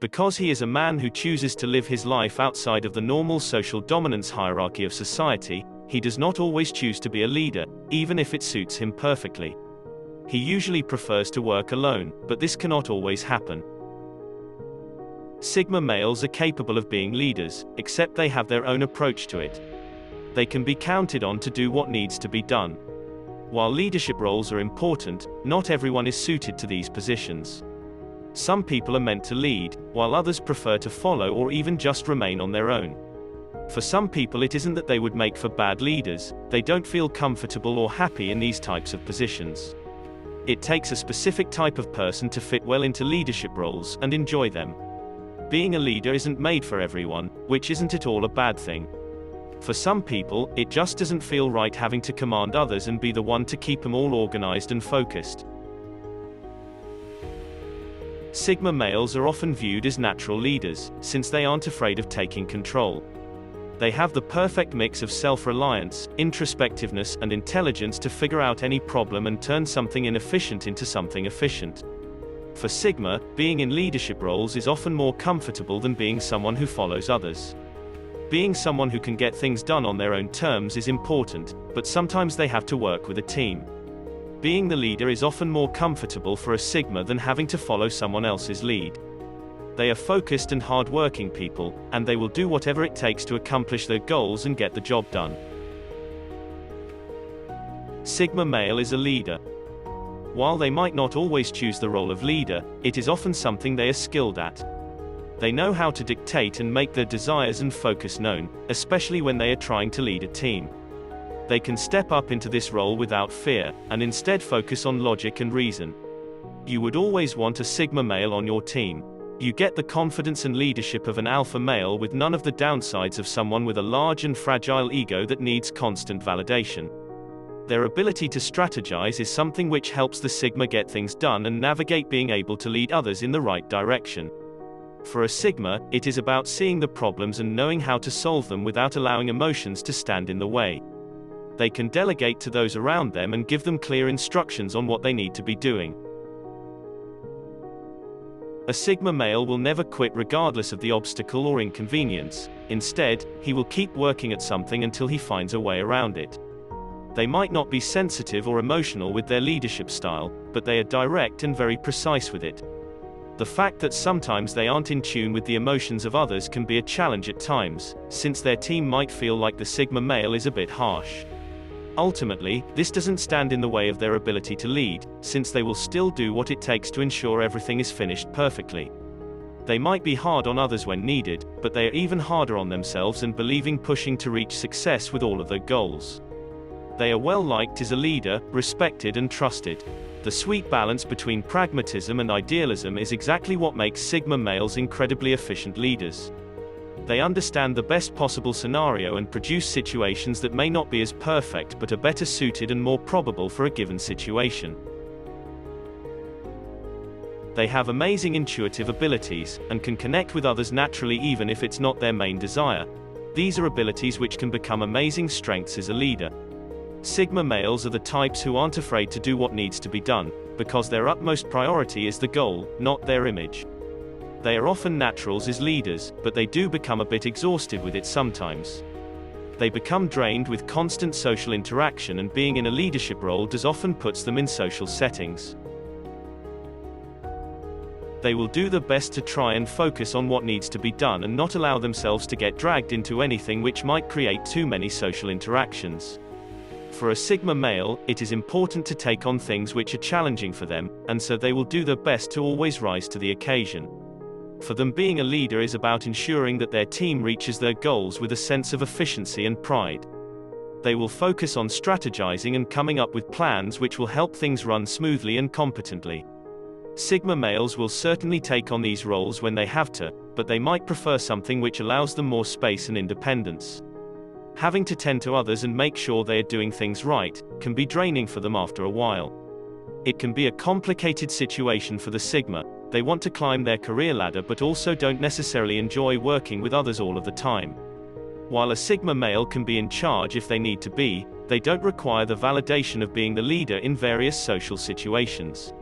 Because he is a man who chooses to live his life outside of the normal social dominance hierarchy of society, he does not always choose to be a leader, even if it suits him perfectly. He usually prefers to work alone, but this cannot always happen. Sigma males are capable of being leaders, except they have their own approach to it. They can be counted on to do what needs to be done. While leadership roles are important, not everyone is suited to these positions. Some people are meant to lead, while others prefer to follow or even just remain on their own. For some people, it isn't that they would make for bad leaders, they don't feel comfortable or happy in these types of positions. It takes a specific type of person to fit well into leadership roles and enjoy them. Being a leader isn't made for everyone, which isn't at all a bad thing. For some people, it just doesn't feel right having to command others and be the one to keep them all organized and focused. Sigma males are often viewed as natural leaders, since they aren't afraid of taking control. They have the perfect mix of self-reliance, introspectiveness, and intelligence to figure out any problem and turn something inefficient into something efficient. For Sigma, being in leadership roles is often more comfortable than being someone who follows others. Being someone who can get things done on their own terms is important, but sometimes they have to work with a team. Being the leader is often more comfortable for a Sigma than having to follow someone else's lead. They are focused and hard-working people, and they will do whatever it takes to accomplish their goals and get the job done. Sigma male is a leader. While they might not always choose the role of leader, it is often something they are skilled at. They know how to dictate and make their desires and focus known, especially when they are trying to lead a team. They can step up into this role without fear, and instead focus on logic and reason. You would always want a Sigma male on your team. You get the confidence and leadership of an alpha male with none of the downsides of someone with a large and fragile ego that needs constant validation. Their ability to strategize is something which helps the Sigma get things done and navigate being able to lead others in the right direction. For a Sigma, it is about seeing the problems and knowing how to solve them without allowing emotions to stand in the way. They can delegate to those around them and give them clear instructions on what they need to be doing. A Sigma male will never quit regardless of the obstacle or inconvenience. Instead, he will keep working at something until he finds a way around it. They might not be sensitive or emotional with their leadership style, but they are direct and very precise with it. The fact that sometimes they aren't in tune with the emotions of others can be a challenge at times, since their team might feel like the Sigma male is a bit harsh. Ultimately, this doesn't stand in the way of their ability to lead, since they will still do what it takes to ensure everything is finished perfectly. They might be hard on others when needed, but they are even harder on themselves and believing pushing to reach success with all of their goals. They are well liked as a leader, respected and trusted. The sweet balance between pragmatism and idealism is exactly what makes Sigma males incredibly efficient leaders. They understand the best possible scenario and produce situations that may not be as perfect but are better suited and more probable for a given situation. They have amazing intuitive abilities, and can connect with others naturally even if it's not their main desire. These are abilities which can become amazing strengths as a leader. Sigma males are the types who aren't afraid to do what needs to be done, because their utmost priority is the goal, not their image. They are often naturals as leaders, but they do become a bit exhausted with it sometimes. They become drained with constant social interaction, and being in a leadership role does often puts them in social settings. They will do their best to try and focus on what needs to be done and not allow themselves to get dragged into anything which might create too many social interactions. For a Sigma male, it is important to take on things which are challenging for them, and so they will do their best to always rise to the occasion. For them, being a leader is about ensuring that their team reaches their goals with a sense of efficiency and pride. They will focus on strategizing and coming up with plans which will help things run smoothly and competently. Sigma males will certainly take on these roles when they have to, but they might prefer something which allows them more space and independence. Having to tend to others and make sure they are doing things right can be draining for them after a while. It can be a complicated situation for the Sigma. They want to climb their career ladder but also don't necessarily enjoy working with others all of the time. While a Sigma male can be in charge if they need to be, they don't require the validation of being the leader in various social situations.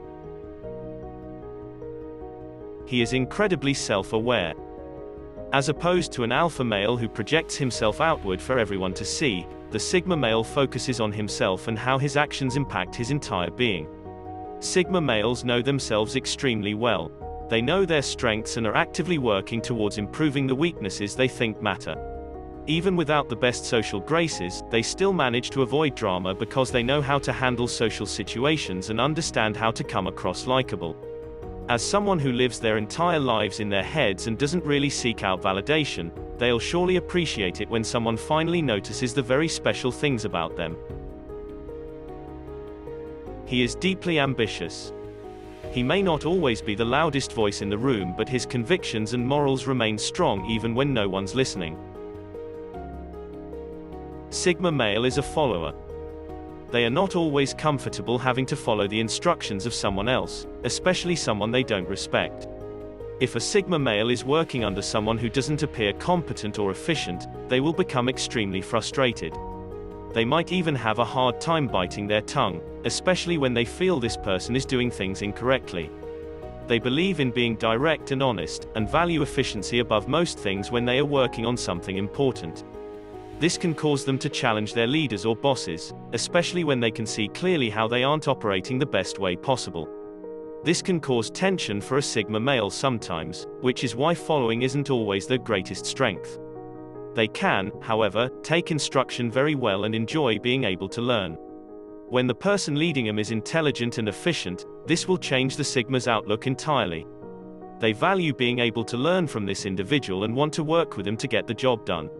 he is incredibly self-aware. As opposed to an alpha male who projects himself outward for everyone to see, the Sigma male focuses on himself and how his actions impact his entire being. Sigma males know themselves extremely well. They know their strengths and are actively working towards improving the weaknesses they think matter. Even without the best social graces, they still manage to avoid drama because they know how to handle social situations and understand how to come across likable. As someone who lives their entire lives in their heads and doesn't really seek out validation, they'll surely appreciate it when someone finally notices the very special things about them. He is deeply ambitious. He may not always be the loudest voice in the room, but his convictions and morals remain strong even when no one's listening. Sigma male is a follower. They are not always comfortable having to follow the instructions of someone else, especially someone they don't respect. If a Sigma male is working under someone who doesn't appear competent or efficient, they will become extremely frustrated. They might even have a hard time biting their tongue, especially when they feel this person is doing things incorrectly. They believe in being direct and honest, and value efficiency above most things when they are working on something important. This can cause them to challenge their leaders or bosses, especially when they can see clearly how they aren't operating the best way possible. This can cause tension for a Sigma male sometimes, which is why following isn't always their greatest strength. They can, however, take instruction very well and enjoy being able to learn. When the person leading them is intelligent and efficient, this will change the Sigma's outlook entirely. They value being able to learn from this individual and want to work with them to get the job done.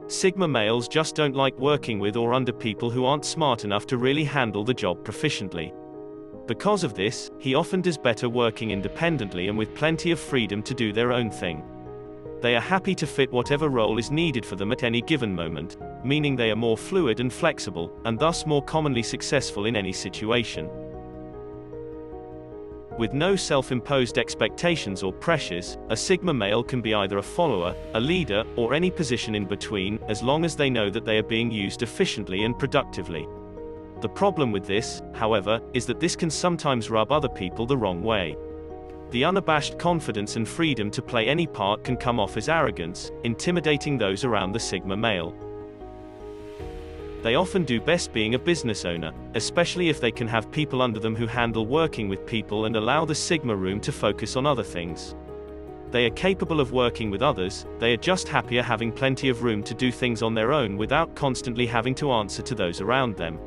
Sigma males just don't like working with or under people who aren't smart enough to really handle the job proficiently. Because of this, he often does better working independently and with plenty of freedom to do their own thing. They are happy to fit whatever role is needed for them at any given moment, meaning they are more fluid and flexible, and thus more commonly successful in any situation. With no self-imposed expectations or pressures, a Sigma male can be either a follower, a leader, or any position in between, as long as they know that they are being used efficiently and productively. The problem with this, however, is that this can sometimes rub other people the wrong way. The unabashed confidence and freedom to play any part can come off as arrogance, intimidating those around the Sigma male. They often do best being a business owner, especially if they can have people under them who handle working with people and allow the Sigma room to focus on other things. They are capable of working with others, they are just happier having plenty of room to do things on their own without constantly having to answer to those around them.